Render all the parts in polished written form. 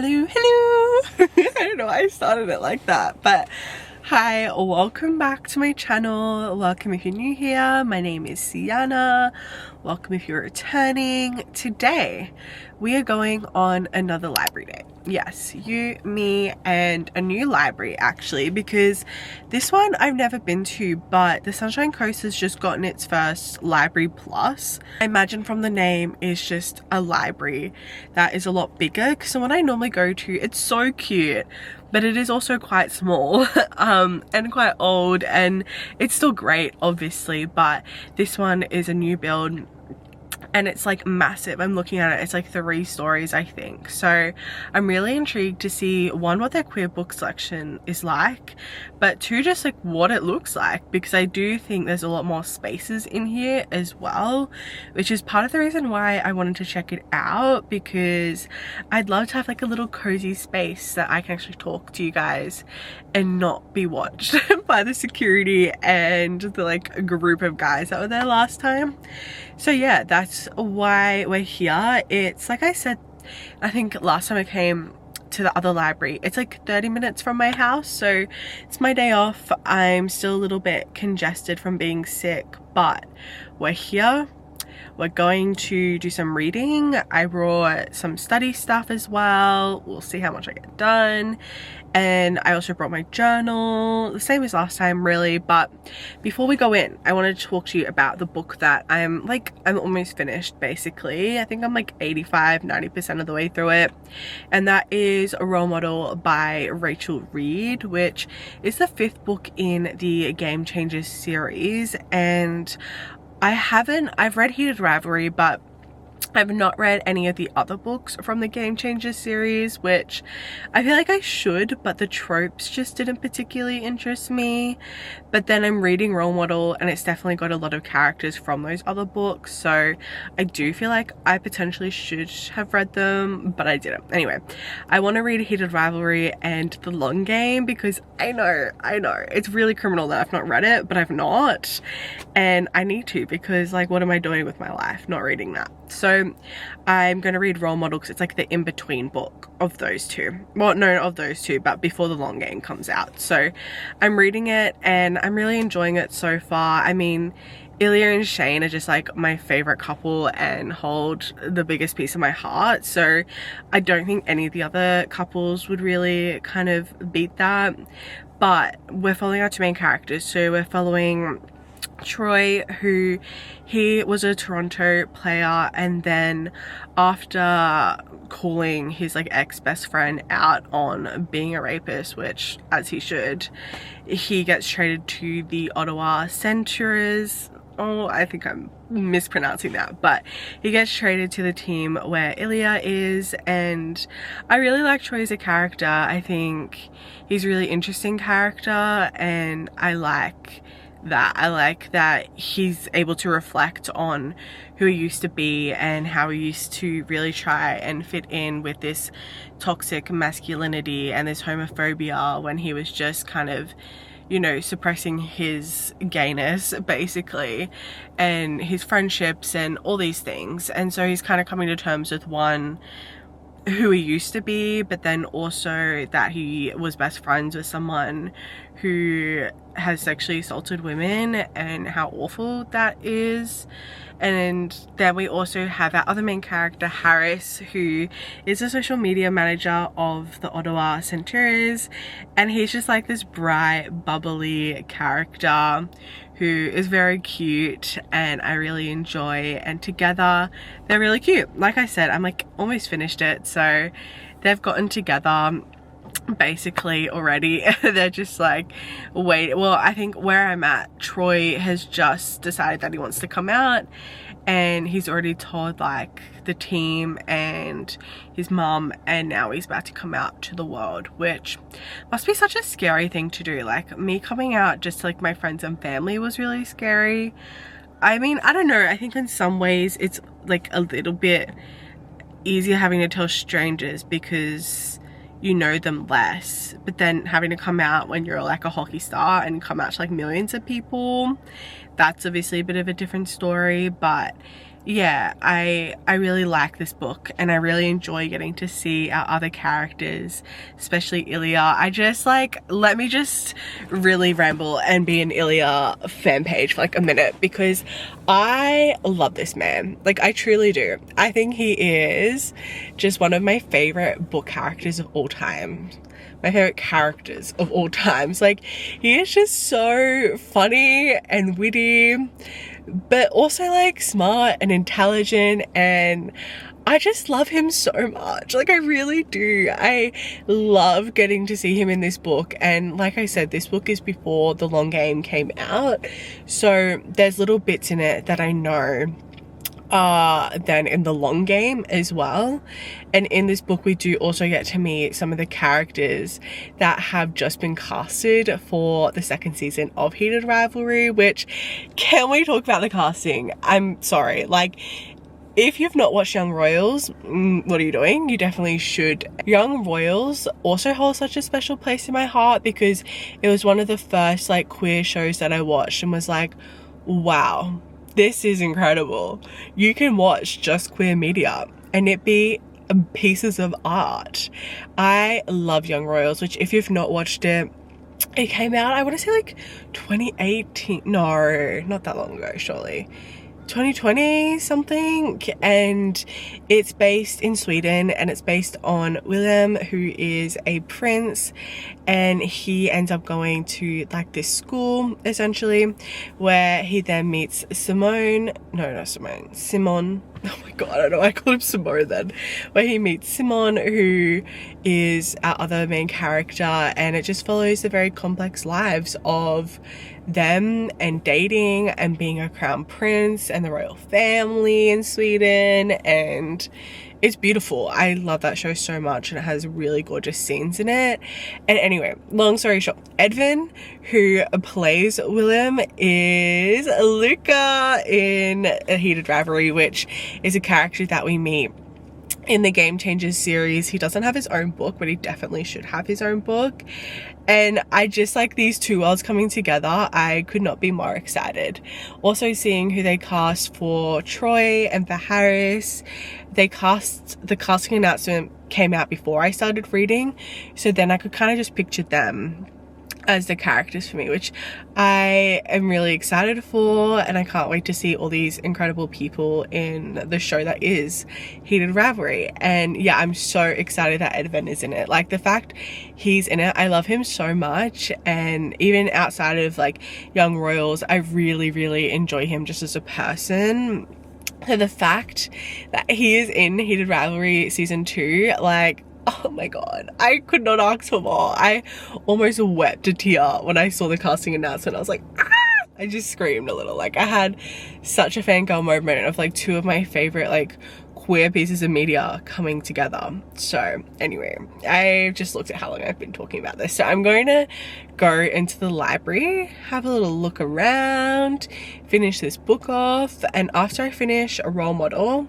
hello. I don't know why I started it like that, but hi, welcome back to my channel. Welcome if you're new here. My name is Sienna. Welcome if you're returning. Today we are going on another library day. Yes, you, me, and a new library actually, because this one I've never been to, but the Sunshine Coast has just gotten its first library plus. I imagine from the name it's just a library that is a lot bigger, because the one I normally go to, it's so cute, but it is also quite small and quite old, and it's still great obviously, but this one is a new build and it's like massive. I'm looking at it, it's like 3 stories I think, so I'm really intrigued to see, one, what their queer book selection is like, but 2, just like what it looks like, because I do think there's a lot more spaces in here as well, which is part of the reason why I wanted to check it out, because I'd love to have like a little cozy space that I can actually talk to you guys and not be watched by the security and the like group of guys that were there last time. So yeah, that's why we're here. It's like I said, I think last time I came to the other library, it's like 30 minutes from my house, so it's my day off. I'm still a little bit congested from being sick, but we're here. We're going to do some reading. I brought some study stuff as well. We'll see how much I get done. And I also brought my journal, the same as last time really. But before we go in, I wanted to talk to you about the book that I'm almost finished basically. I think I'm like 85-90% of the way through it. And that is A Role Model by Rachel Reed, which is the 5th book in the Game Changers series. And I've read Heated Rivalry, but I've not read any of the other books from the Game Changers series, which I feel like I should, but the tropes just didn't particularly interest me. But then I'm reading Role Model and it's definitely got a lot of characters from those other books, so I do feel like I potentially should have read them, but I didn't. Anyway, I want to read Heated Rivalry and The Long Game, because I know it's really criminal that I've not read it, but I've not, and I need to, because like, what am I doing with my life not reading that? So I'm going to read Role Model because it's like the in-between book of those two. Well, no, of those two, but before The Long Game comes out. So I'm reading it and I'm really enjoying it so far. I mean, Ilya and Shane are just like my favorite couple and hold the biggest piece of my heart. So I don't think any of the other couples would really kind of beat that. But we're following our 2 main characters. So we're following Troy, who he was a Toronto player, and then after calling his like ex-best friend out on being a rapist, which as he should, he gets traded to the Ottawa Centurions. Oh, I think I'm mispronouncing that, but he gets traded to the team where Ilya is, and I really like Troy as a character. I think he's a really interesting character, and I like that he's able to reflect on who he used to be and how he used to really try and fit in with this toxic masculinity and this homophobia when he was just kind of, you know, suppressing his gayness basically, and his friendships and all these things. And so he's kind of coming to terms with, one, who he used to be, but then also that he was best friends with someone who has sexually assaulted women and how awful that is. And then we also have our other main character, Harris, who is a social media manager of the Ottawa Centurions, and he's just like this bright, bubbly character who is very cute and I really enjoy, and together they're really cute. Like I said, I'm like almost finished it, so they've gotten together basically already. They're just like, wait, well, I think where I'm at, Troy has just decided that he wants to come out, and he's already told like the team and his mom, and now he's about to come out to the world, which must be such a scary thing to do. Like, me coming out just to like my friends and family was really scary. I mean, I don't know, I think in some ways it's like a little bit easier having to tell strangers because you know them less, but then having to come out when you're like a hockey star and come out to like millions of people, that's obviously a bit of a different story. But yeah, I really like this book, and I really enjoy getting to see our other characters, especially Ilya. I just like, let me just really ramble and be an Ilya fan page for like a minute, because I love this man. Like, I truly do. I think he is just one of my favorite book characters of all time. My favorite characters of all times. Like, he is just so funny and witty, but also like smart and intelligent, and I just love him so much. Like, I really do. I love getting to see him in this book, and like I said, this book is before the long game came out, so there's little bits in it that I know than in the long game as well. And in this book we do also get to meet some of the characters that have just been casted for the second season of Heated Rivalry, which, can we talk about the casting? I'm sorry, like, if you've not watched Young Royals, what are you doing? You definitely should. Young Royals also holds such a special place in my heart, because it was one of the first like queer shows that I watched and was like, wow, this is incredible. You can watch just queer media and it be pieces of art. I love Young Royals, which, if you've not watched it, it came out, I want to say like 2018. No, not that long ago, surely. 2020 something, and it's based in Sweden, and it's based on William, who is a prince, and he ends up going to like this school essentially, where he then meets Simone. Oh my god, I don't know, I called him Simone then. Where he meets Simone, who is our other main character, and it just follows the very complex lives of them and dating and being a crown prince and the royal family in Sweden, and it's beautiful. I love that show so much, and it has really gorgeous scenes in it. And anyway, long story short, Edvin, who plays William, is Luca in A Heated Rivalry, which is a character that we meet in the Game Changers series. He doesn't have his own book, but he definitely should have his own book. And I just like these two worlds coming together. I could not be more excited. Also seeing who they cast for Troy and for Harris. The casting announcement came out before I started reading, so then I could kind of just picture them as the characters for me, which I am really excited for, and I can't wait to see all these incredible people in the show that is Heated Rivalry. And yeah, I'm so excited that Edvin is in it. Like, the fact he's in it, I love him so much, and even outside of like Young Royals, I really enjoy him just as a person. So the fact that he is in Heated Rivalry season 2, like, oh my god, I could not ask for more. I almost wept a tear when I saw the casting announcement. I was like, ah! I just screamed a little. Like, I had such a fangirl moment of like two of my favorite like queer pieces of media coming together. So anyway, I just looked at how long I've been talking about this, so I'm going to go into the library, have a little look around, finish this book off, and after I finish A Role Model,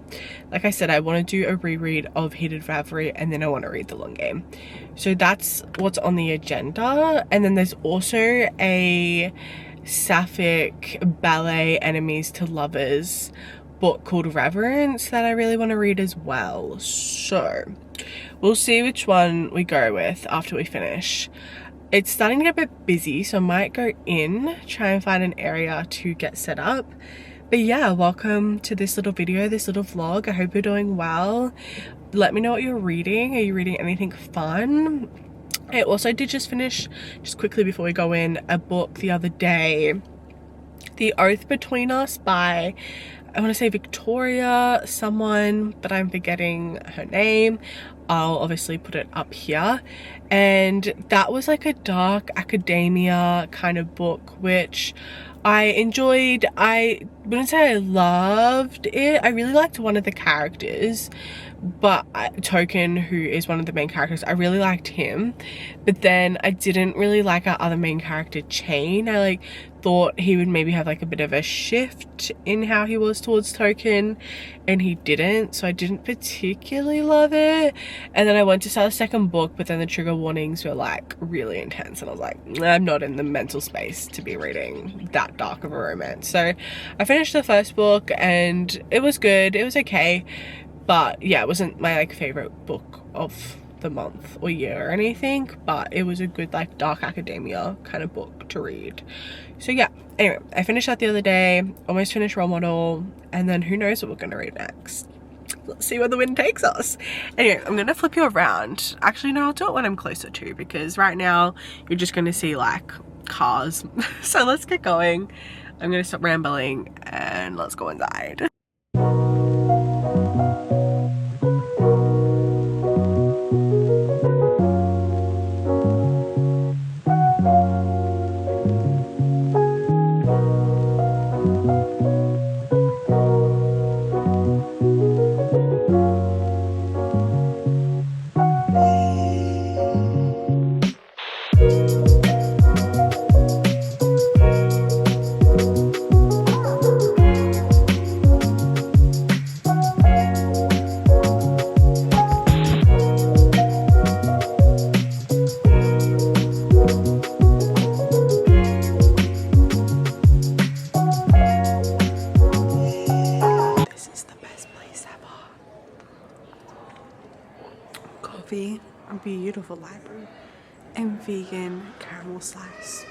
like I said, I want to do a reread of Heated Rivalry, and then I want to read The Long Game. So that's what's on the agenda. And then there's also a sapphic ballet enemies to lovers book called Reverence that I really want to read as well. So we'll see which one we go with after we finish. It's starting to get a bit busy, so I might go in, try and find an area to get set up. But yeah, welcome to this little video, this little vlog. I hope you're doing well. Let me know what you're reading. Are you reading anything fun? I also did just finish, just quickly before we go in, a book the other day, The Oath Between Us by, I want to say Victoria someone, but I'm forgetting her name. I'll obviously put it up here. And that was like a dark academia kind of book, which I enjoyed. I wouldn't say I loved it. I really liked one of the characters, but Token, who is one of the main characters, I really liked him. But then I didn't really like our other main character, Chain. I like thought he would maybe have like a bit of a shift in how he was towards Token, and he didn't, so I didn't particularly love it. And then I went to start a second book, but then the trigger warnings were like really intense, and I was like, I'm not in the mental space to be reading that dark of a romance. So I finished the first book and it was good, it was okay, but yeah, it wasn't my like favorite book of the month or year or anything, but it was a good like dark academia kind of book to read. So yeah, anyway, I finished that the other day, almost finished Role Model, and then who knows what we're gonna read next. Let's see where the wind takes us. Anyway, I'm gonna flip you around. Actually no, I'll do it when I'm closer to, because right now you're just gonna see like cars. So let's get going. I'm gonna stop rambling and let's go inside. Coffee, a beautiful library, and vegan caramel slice.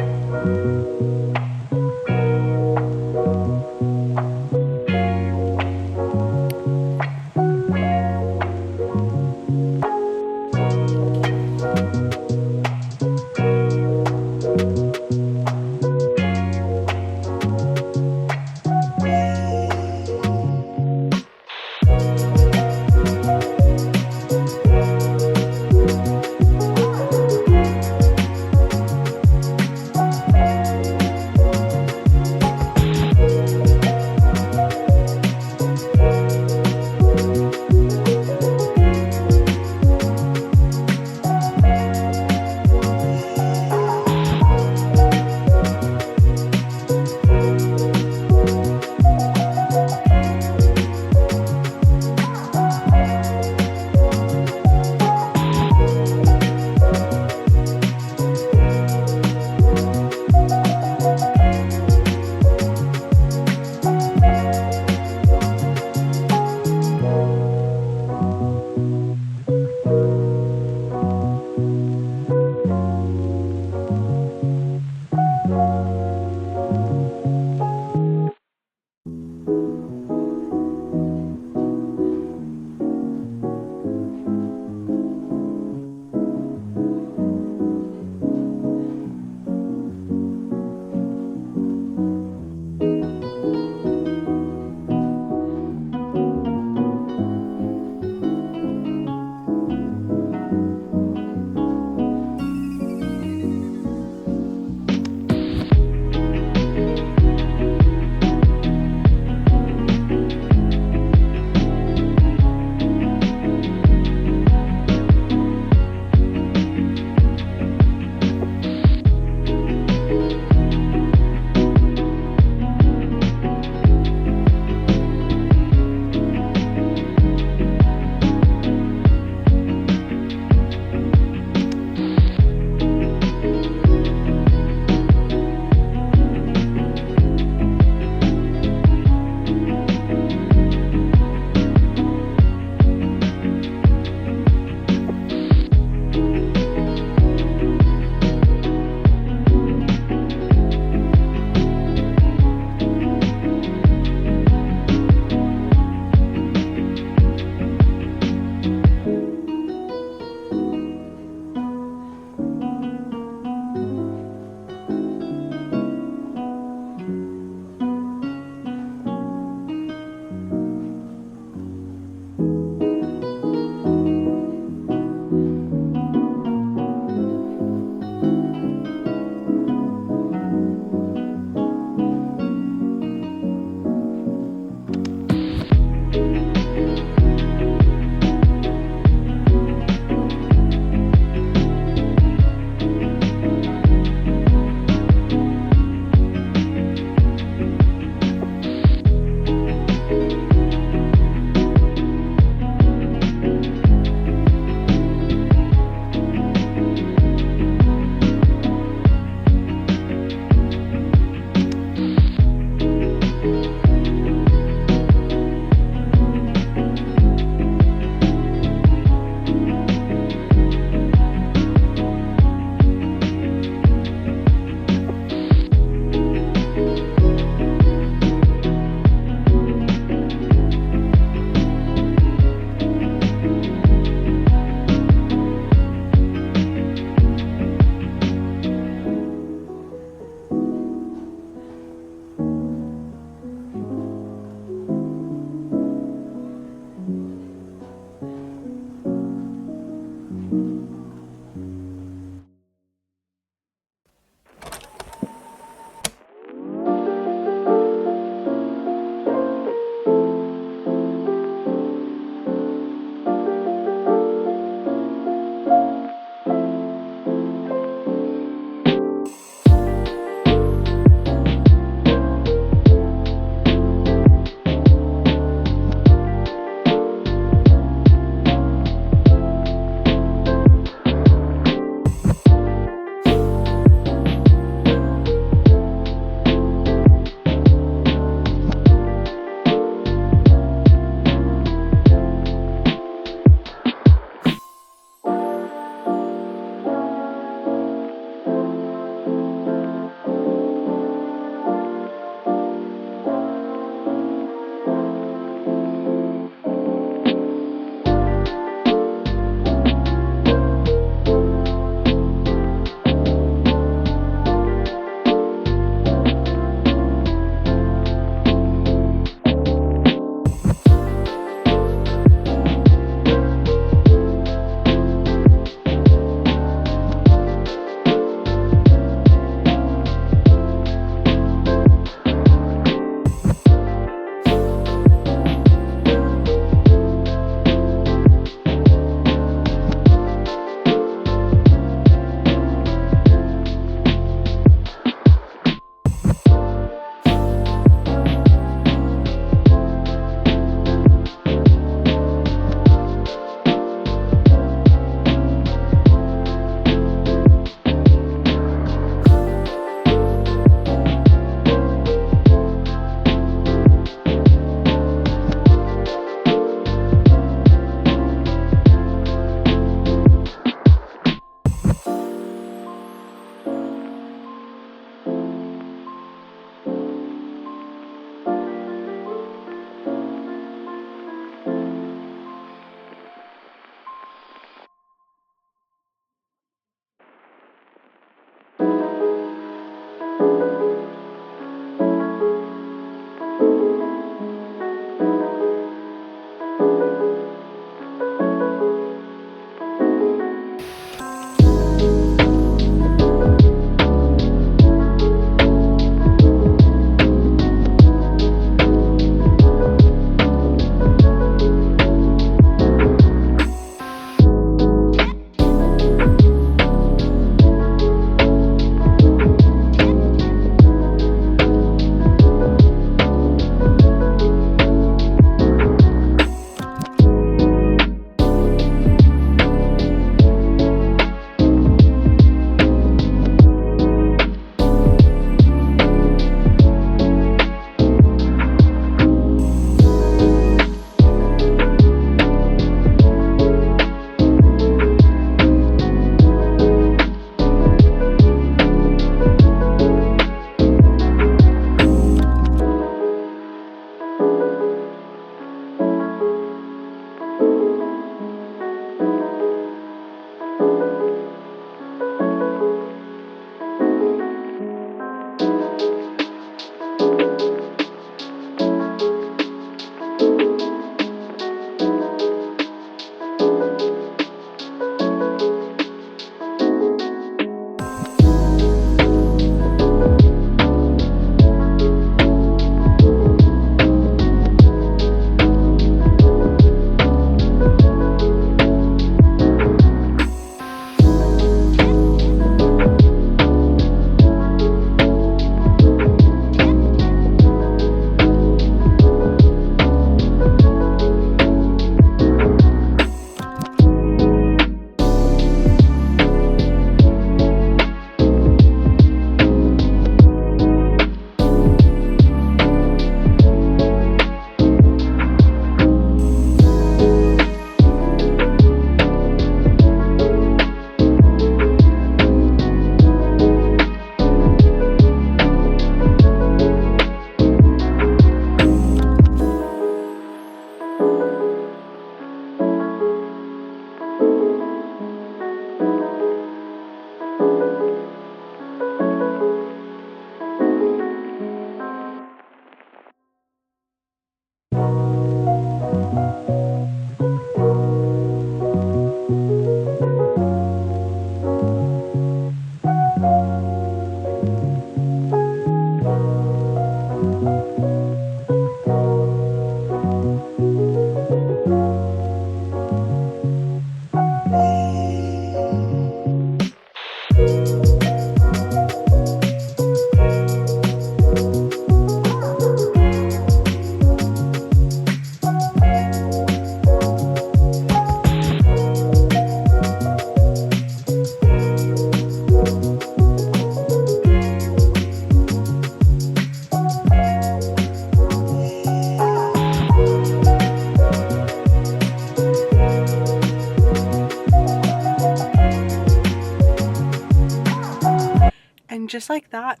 just like that,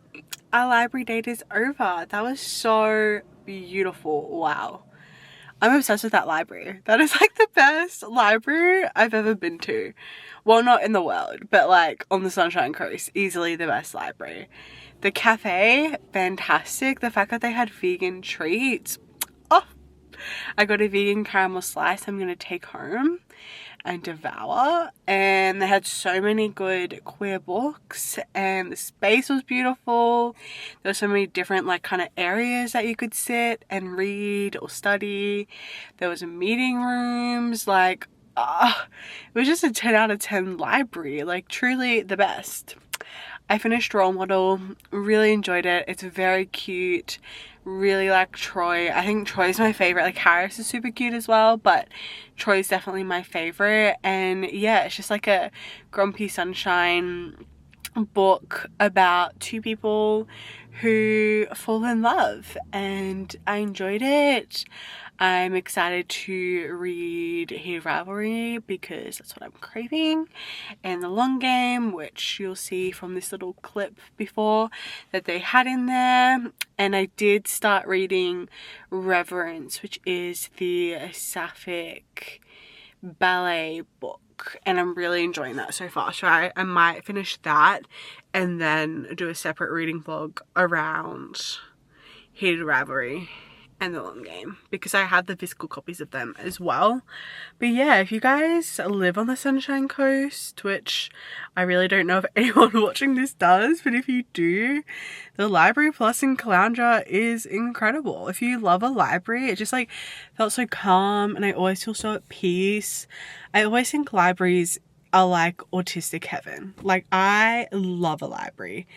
our library date is over. That was so beautiful. Wow. I'm obsessed with that library. That is like the best library I've ever been to. Well, not in the world, but like on the Sunshine Coast, easily the best library. The cafe, fantastic. The fact that they had vegan treats. Oh, I got a vegan caramel slice I'm gonna take home and devour. And they had so many good queer books, and the space was beautiful. There were so many different like kind of areas that you could sit and read or study. There was meeting rooms, like it was just a 10 out of 10 library, like truly the best. I finished Role Model, really enjoyed it. It's very cute, really like Troy. I think Troy's my favorite. Like Harris is super cute as well, but Troy's definitely my favorite. And yeah, it's just like a Grumpy Sunshine book about two people who fall in love, and I enjoyed it. I'm excited to read Heated Rivalry because that's what I'm craving, and The Long Game, which you'll see from this little clip before that they had in there. And I did start reading Reverence, which is the Sapphic ballet book, and I'm really enjoying that so far. So I might finish that and then do a separate reading vlog around Heated Rivalry and The Long Game, because I have the physical copies of them as well. But yeah, if you guys live on the Sunshine Coast, which I really don't know if anyone watching this does, but if you do, the Library Plus in Caloundra is incredible. If you love a library, it just like felt so calm, and I always feel so at peace. I always think libraries are like autistic heaven. Like, I love a library.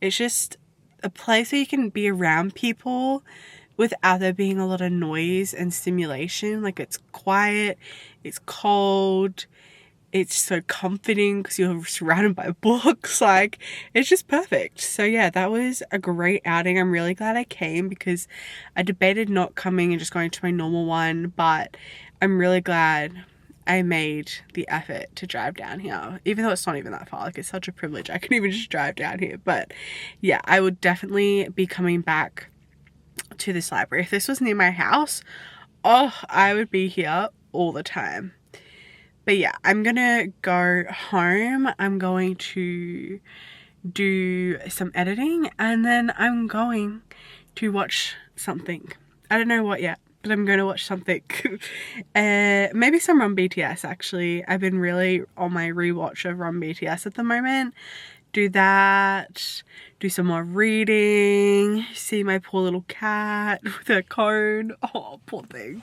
It's just a place where you can be around people without there being a lot of noise and stimulation. Like, it's quiet, it's cold, it's so comforting because you're surrounded by books. Like, it's just perfect. So yeah, that was a great outing. I'm really glad I came, because I debated not coming and just going to my normal one, but I'm really glad I made the effort to drive down here, even though it's not even that far. Like, it's such a privilege I can even just drive down here. But yeah, I would definitely be coming back to this library. If this was near my house, oh, I would be here all the time. But yeah, I'm gonna go home. I'm going to do some editing, and then I'm going to watch something. I don't know what yet, but I'm going to watch something. Maybe some Run BTS, actually. I've been really on my rewatch of Run BTS at the moment. Do that, do some more reading, see my poor little cat with a cone. Oh, poor thing.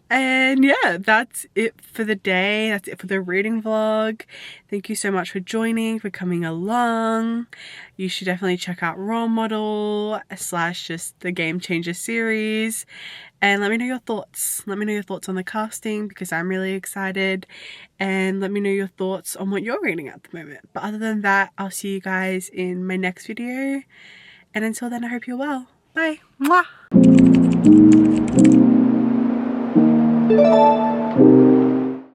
And yeah, that's it for the day. That's it for the reading vlog. Thank you so much for joining, for coming along. You should definitely check out Role Model / just the Game Changer series. And let me know your thoughts. Let me know your thoughts on the casting, because I'm really excited. And let me know your thoughts on what you're reading at the moment. But other than that, I'll see you guys in my next video. And until then, I hope you're well. Bye. Mwah.